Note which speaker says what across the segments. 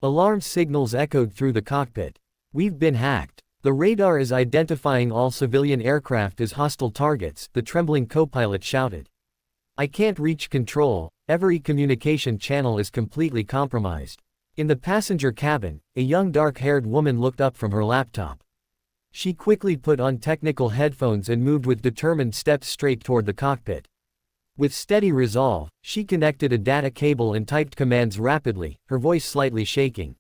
Speaker 1: Alarm signals echoed through the cockpit. "We've been hacked. The radar is identifying all civilian aircraft as hostile targets," the trembling co-pilot shouted. "I can't reach control, every communication channel is completely compromised." In the passenger cabin, a young dark-haired woman looked up from her laptop. She quickly put on technical headphones and moved with determined steps straight toward the cockpit. With steady resolve, she connected a data cable and typed commands rapidly, her voice slightly shaking.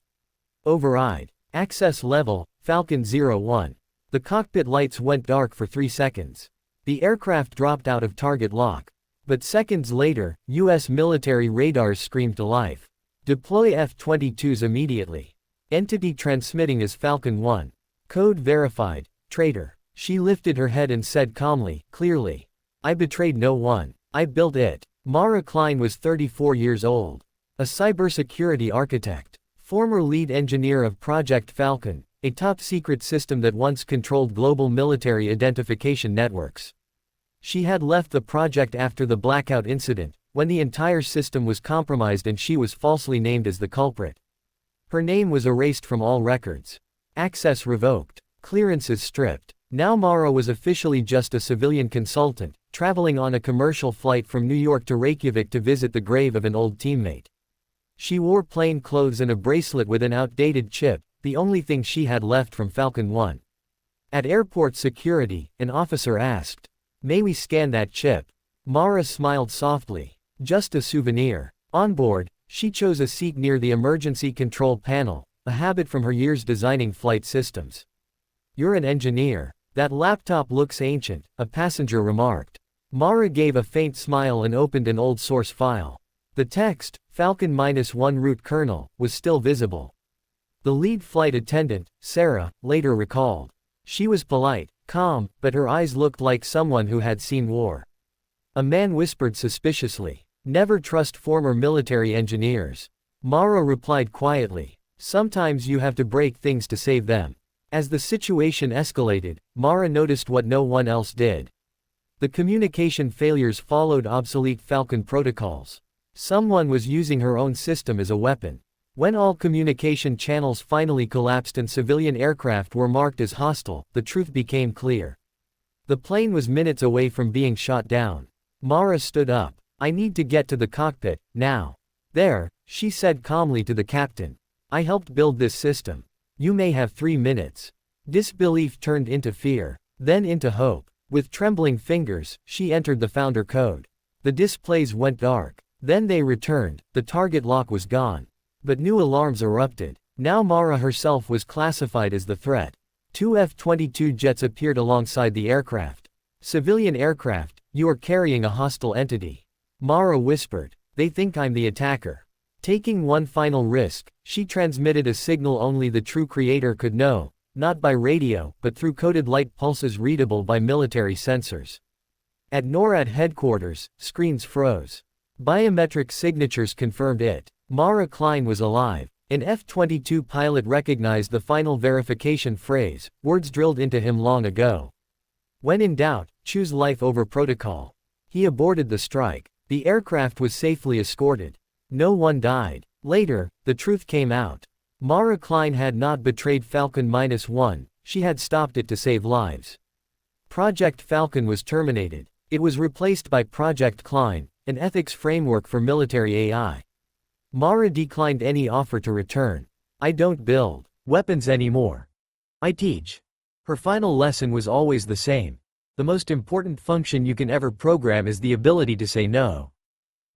Speaker 1: "Override. Access level, Falcon 01. The cockpit lights went dark for 3 seconds. The aircraft dropped out of target lock. But seconds later, U.S. military radars screamed to life. "Deploy F-22s immediately. Entity transmitting as Falcon 1. Code verified. Traitor." She lifted her head and said calmly, clearly, "I betrayed no one. I built it." Mara Klein was 34 years old. A cybersecurity architect. Former lead engineer of Project Falcon, a top-secret system that once controlled global military identification networks. She had left the project after the blackout incident, when the entire system was compromised and she was falsely named as the culprit. Her name was erased from all records. Access revoked. Clearances stripped. Now Mara was officially just a civilian consultant, traveling on a commercial flight from New York to Reykjavik to visit the grave of an old teammate. She wore plain clothes and a bracelet with an outdated chip, the only thing she had left from Falcon 1. At airport security, an officer asked, "May we scan that chip?" Mara smiled softly. "Just a souvenir." On board, she chose a seat near the emergency control panel, a habit from her years designing flight systems. "You're an engineer. That laptop looks ancient," a passenger remarked. Mara gave a faint smile and opened an old source file. The text, Falcon-1 root kernel, was still visible. The lead flight attendant, Sarah, later recalled. She was polite, calm, but her eyes looked like someone who had seen war. A man whispered suspiciously, "Never trust former military engineers." Mara replied quietly, "Sometimes you have to break things to save them." As the situation escalated, Mara noticed what no one else did. The communication failures followed obsolete Falcon protocols. Someone was using her own system as a weapon. When all communication channels finally collapsed and civilian aircraft were marked as hostile, the truth became clear. The plane was minutes away from being shot down. Mara stood up. "I need to get to the cockpit, now." "There," she said calmly to the captain. "I helped build this system. You may have 3 minutes." Disbelief turned into fear, then into hope. With trembling fingers, she entered the founder code. The displays went dark. Then they returned, the target lock was gone. But new alarms erupted. Now Mara herself was classified as the threat. 2 F-22 jets appeared alongside the aircraft. "Civilian aircraft, you are carrying a hostile entity." Mara whispered, "They think I'm the attacker." Taking one final risk, she transmitted a signal only the true creator could know, not by radio, but through coded light pulses readable by military sensors. At NORAD headquarters, screens froze. Biometric signatures confirmed it. Mara Klein was alive. An F-22 pilot recognized the final verification phrase, words drilled into him long ago. "When in doubt, choose life over protocol." He aborted the strike. The aircraft was safely escorted. No one died. Later, the truth came out. Mara Klein had not betrayed Falcon-1, she had stopped it to save lives. Project Falcon was terminated. It was replaced by Project Klein, an ethics framework for military AI. Mara declined any offer to return. "I don't build weapons anymore. I teach." Her final lesson was always the same. The most important function you can ever program is the ability to say no.